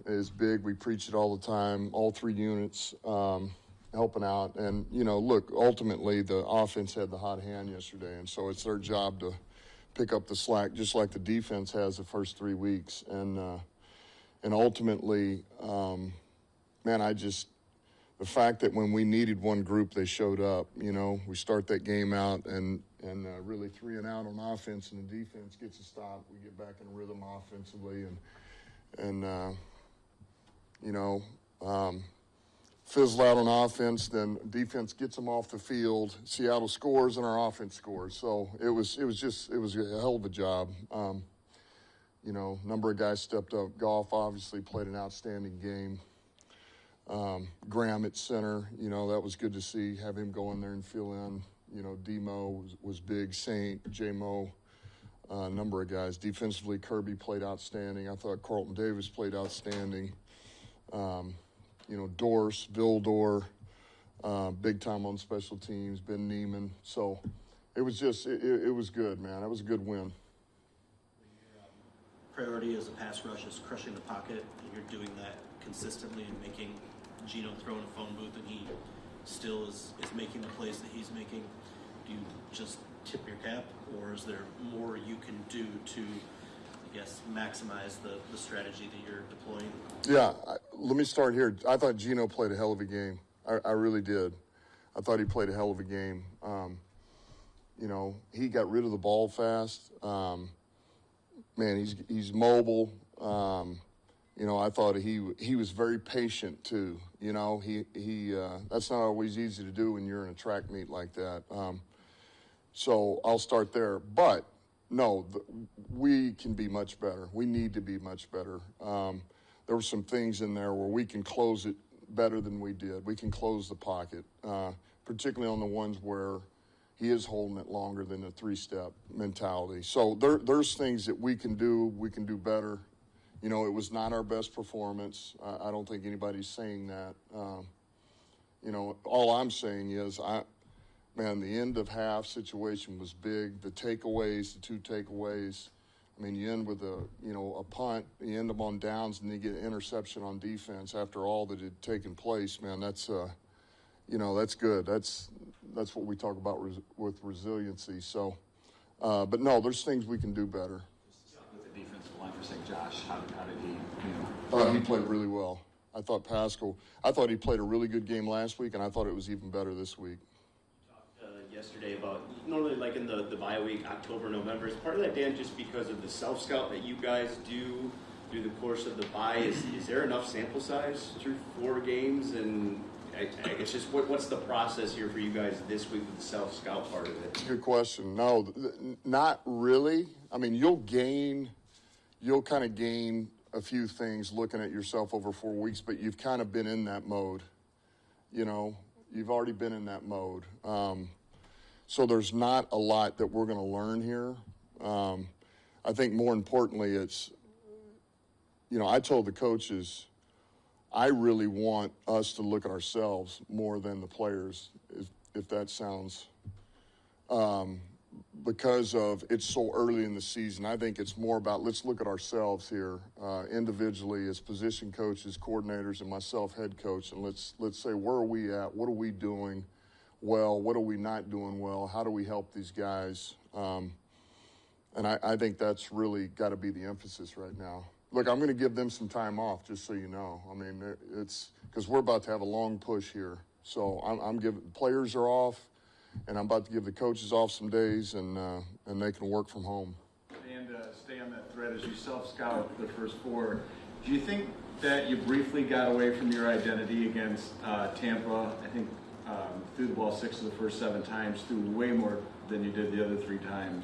is big. We preach it all the time, all three units helping out. And, look, ultimately the offense had the hot hand yesterday, and so it's their job to pick up the slack just like the defense has the first 3 weeks. And ultimately, the fact that when we needed one group, they showed up. We start that game out and really 3 and out on offense, and the defense gets a stop. We get back in rhythm offensively, and fizzle out on offense. Then defense gets them off the field. Seattle scores, and our offense scores. So it was a hell of a job. Number of guys stepped up. Goff obviously played an outstanding game. Graham at center, that was good to see. Have him go in there and fill in. Demo was big. Saint, J-Mo, a number of guys. Defensively, Kirby played outstanding. I thought Carlton Davis played outstanding. Dorse, Vildor, big time on special teams. Ben Neiman. So it was it was good, man. That was a good win. Priority as a pass rush is crushing the pocket, and you're doing that consistently and making Geno throw in a phone booth, and he still is making the plays that he's making. Do you just tip your cap, or is there more you can do to, maximize the strategy that you're deploying? Yeah, let me start here. I thought Geno played a hell of a game. I really did. I thought he played a hell of a game. He got rid of the ball fast. He's mobile. I thought he was very patient too. That's not always easy to do when you're in a track meet like that. So I'll start there. But no, we can be much better. We need to be much better. There were some things in there where we can close it better than we did. We can close the pocket, particularly on the ones where he is holding it longer than a 3-step mentality. So there's things that we can do better. It was not our best performance. I don't think anybody's saying that. All I'm saying is, the end of half situation was big. The takeaways, the 2 takeaways. You end with a punt, you end up on downs, and you get an interception on defense after all that had taken place. Man, that's that's good. That's what we talk about with resiliency. So, but no, there's things we can do better. With the defensive line for St. Josh, how did he? He played really well. I thought he played a really good game last week, and I thought it was even better this week. You talked yesterday about normally like in the bye week, October, November. Is part of that, Dan, just because of the self-scout that you guys do through the course of the bye? Is there enough sample size through 4 games? And I guess just what's the process here for you guys this week with the self-scout part of it? Good question. No, not really. You'll kind of gain a few things looking at yourself over 4 weeks, but you've kind of been in that mode. You've already been in that mode. So there's not a lot that we're going to learn here. I think more importantly, it's, I told the coaches, I really want us to look at ourselves more than the players, if that sounds, because of it's so early in the season. I think it's more about let's look at ourselves here individually as position coaches, coordinators, and myself, head coach, and let's say where are we at? What are we doing well? What are we not doing well? How do we help these guys? And I think that's really got to be the emphasis right now. Look, I'm going to give them some time off, just so you know. It's because we're about to have a long push here. So I'm giving players are off, and I'm about to give the coaches off some days, and they can work from home. And stay on that thread as you self-scout the first 4. Do you think that you briefly got away from your identity against Tampa? I think threw the ball 6 of the first 7 times, threw way more than you did the other 3 games.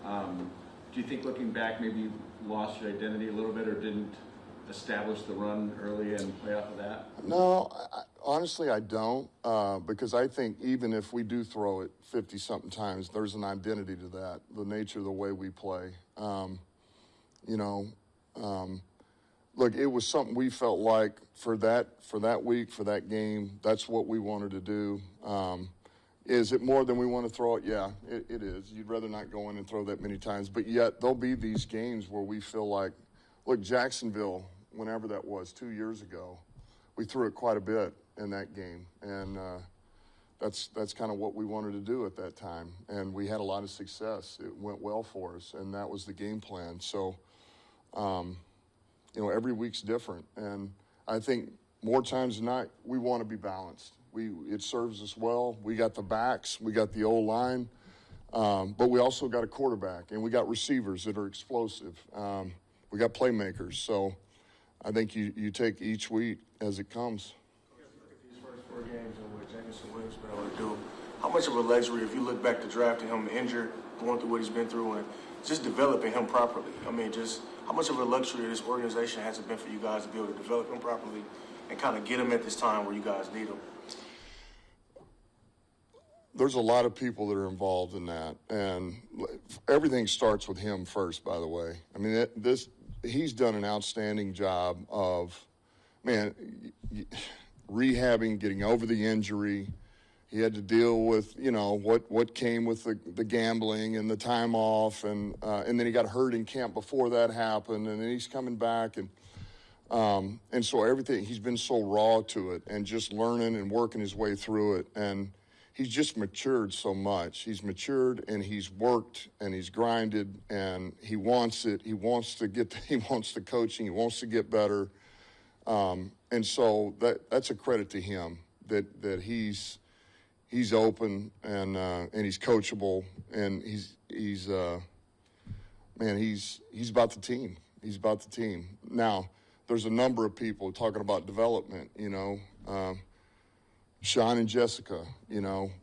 Do you think looking back maybe you lost your identity a little bit or didn't establish the run early and play off of that? No, honestly, I don't, because I think even if we do throw it 50-something times, there's an identity to that, the nature of the way we play. Look, it was something we felt like for that week, for that game, that's what we wanted to do. Is it more than we want to throw it? Yeah, it is. You'd rather not go in and throw that many times. But yet there'll be these games where we feel like, look, Jacksonville, whenever that was, 2 years ago. We threw it quite a bit in that game, and that's kind of what we wanted to do at that time. And we had a lot of success. It went well for us, and that was the game plan. So, every week's different, and I think more times than not, we want to be balanced. It serves us well. We got the backs, we got the O-line, but we also got a quarterback, and we got receivers that are explosive. We got playmakers. So I think you take each week as it comes. These first 4 games in which Jameson Williams been able to do, how much of a luxury, if you look back to drafting him injured, going through what he's been through, and just developing him properly? I mean, just how much of a luxury this organization has it been for you guys to be able to develop him properly and kind of get him at this time where you guys need him? There's a lot of people that are involved in that, and everything starts with him first, by the way. I mean, he's done an outstanding job of, rehabbing, getting over the injury. He had to deal with, what came with the gambling and the time off, and then he got hurt in camp before that happened, and then he's coming back, and so everything, he's been so raw to it, and just learning and working his way through it, and he's just matured so much. He's matured, and he's worked, and he's grinded, and he wants it. He wants the coaching. He wants to get better, and so that's a credit to him that he's open and he's coachable, and he's about the team. He's about the team. Now, there's a number of people talking about development. Sean and Jessica,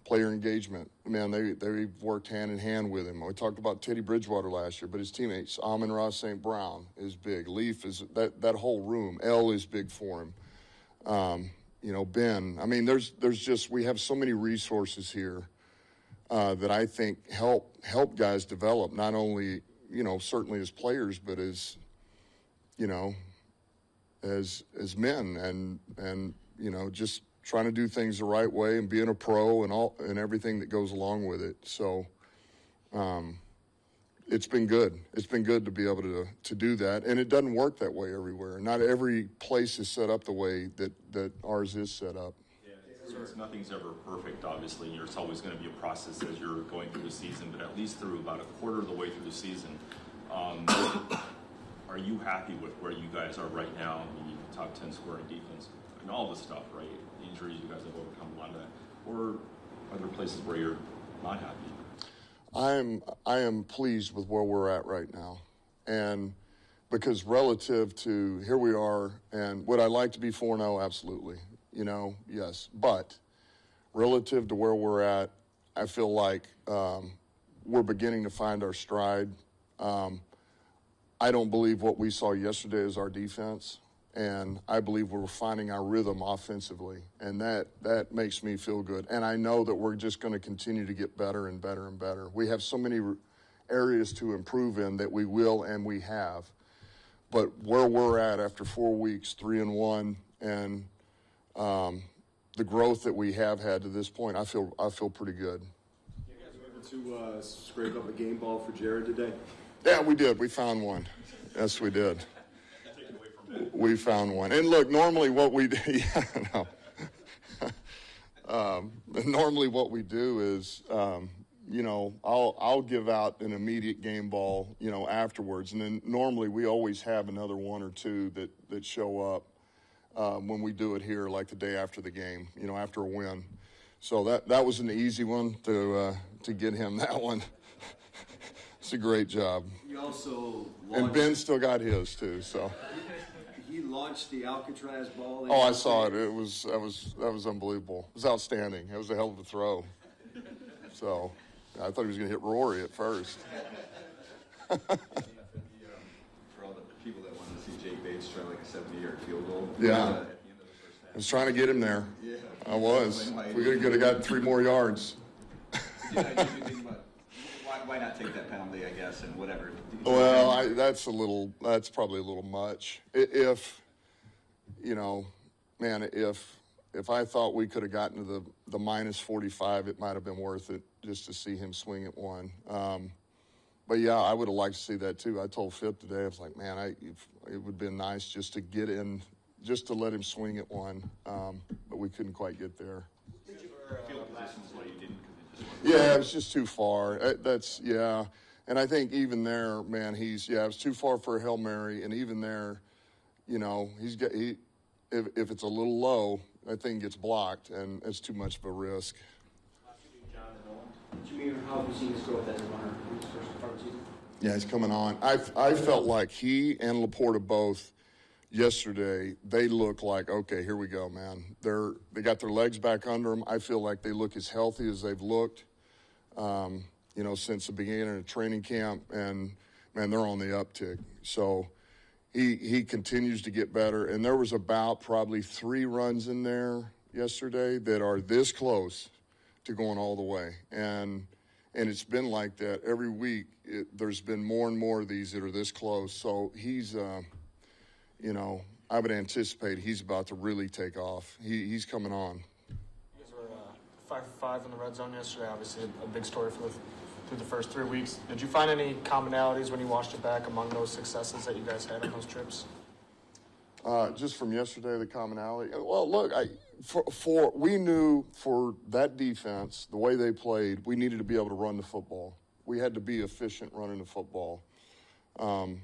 player engagement. Man, they've worked hand in hand with him. We talked about Teddy Bridgewater last year, but his teammates, Amon-Ra St. Brown is big. Leaf is that whole room. L is big for him. Ben. I mean, we have so many resources here that I think help guys develop, not only, certainly as players, but as men and just trying to do things the right way and being a pro and everything that goes along with it. So it's been good. It's been good to be able to do that. And it doesn't work that way everywhere. Not every place is set up the way that ours is set up. Yeah, nothing's ever perfect, obviously. It's always going to be a process as you're going through the season, but at least through about a quarter of the way through the season, are you happy with where you guys are right now? I mean, top 10 scoring defense and all this stuff, right? The injuries, you guys have overcome a lot of that. Or are there places where you're not happy? I am pleased with where we're at right now. And because relative to here we are, and would I like to be 4-0? Absolutely. Yes. But relative to where we're at, I feel like we're beginning to find our stride. I don't believe what we saw yesterday is our defense, and I believe we're finding our rhythm offensively, and that makes me feel good. And I know that we're just going to continue to get better and better and better. We have so many areas to improve in that we will and we have. But where we're at after 4 weeks, 3-1, and the growth that we have had to this point, I feel pretty good. You guys were able to scrape up a game ball for Jared today? Yeah, we did. We found one. Yes, we did. We found one. And look, normally what we do, normally what we do is, I'll give out an immediate game ball, afterwards. And then normally we always have another one or two that show up when we do it here, like the day after the game, after a win. So that was an easy one to get him that one. It's a great job. You also and Ben still got his too. So he launched the Alcatraz ball. Oh, I saw it. That was unbelievable. It was outstanding. It was a hell of a throw. So I thought he was going to hit Rory at first. For all the people that wanted to see Jake Bates try like a 70-yard field goal. Yeah. At the end of the first half. I was trying to get him there. Yeah. I was. We could have gotten 3 more yards. You think about why not take that penalty, I guess, and whatever. Well, that's probably a little much. If I thought we could have gotten to the minus 45, it might have been worth it just to see him swing at one. But yeah, I would have liked to see that too. I told Phip today, I was like, man, it would have been nice just to get in, just to let him swing at one, but we couldn't quite get there. Field position is why you didn't, because it just wasn't. Yeah, it was just too far. Yeah. And I think even there, man, it was too far for a Hail Mary. And even there, you know, if it's a little low, that thing gets blocked, and it's too much of a risk. Jameer, how have you seen his growth as a runner in his first part of the season? Yeah, he's coming on. I felt like he and Laporta both yesterday, they look like, okay, here we go, man. They got their legs back under them. I feel like they look as healthy as they've looked, you know, since the beginning of training camp. And, man, they're on the uptick. So he continues to get better. And there was about probably 3 runs in there yesterday that are this close to going all the way. And it's been like that every week. There's been more and more of these that are this close. So he's, you know, I would anticipate he's about to really take off. He's coming on. You guys were 5 for 5 in the red zone yesterday. Obviously, a big story through the first 3 weeks. Did you find any commonalities when you watched it back among those successes that you guys had on those trips? Just from yesterday, the commonality. Well, look, we knew for that defense, the way they played, we needed to be able to run the football. We had to be efficient running the football, and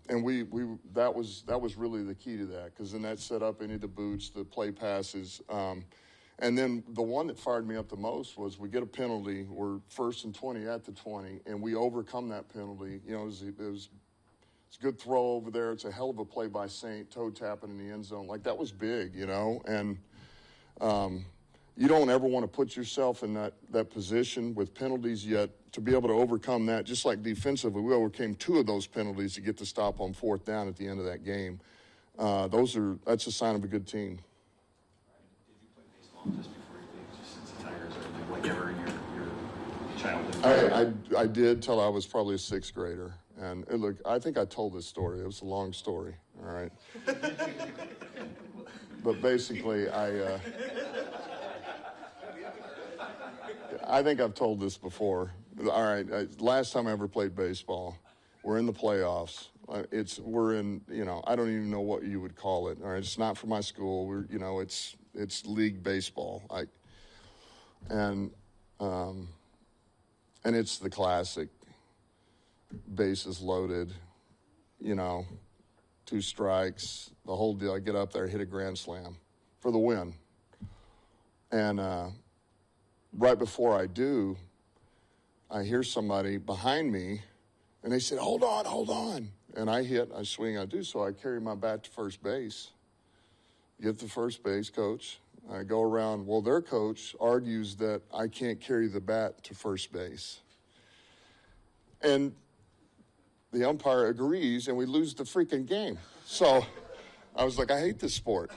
that was really the key to that, because then that set up any of the boots, the play passes, and then the one that fired me up the most was we get a penalty. We're 1st and 20 at the 20, and we overcome that penalty. You know, it was a good throw over there. It's a hell of a play by Saint, toe tapping in the end zone. Like, that was big, you know. And you don't ever want to put yourself in that position with penalties yet to be able to overcome that. Just like defensively, we overcame 2 of those penalties to get the stop on 4th down at the end of that game. That's a sign of a good team. Did you play baseball just before you played, just since the Tigers, or like ever in your childhood? I did till I was probably a 6th grader. And look, I think I told this story. It was a long story, all right? But basically, I think I've told this before. All right, last time I ever played baseball, we're in the playoffs. We're in, you know, I don't even know what you would call it. All right, it's not for my school. It's league baseball. And it's the classic. Bases loaded, you know, 2 strikes, the whole deal. I get up there, hit a grand slam for the win. And right before I do, I hear somebody behind me, and they said, hold on. And I swing, I do. So I carry my bat to first base, get to first base, coach. I go around. Well, their coach argues that I can't carry the bat to first base. And the umpire agrees, and we lose the freaking game. So I was like, I hate this sport.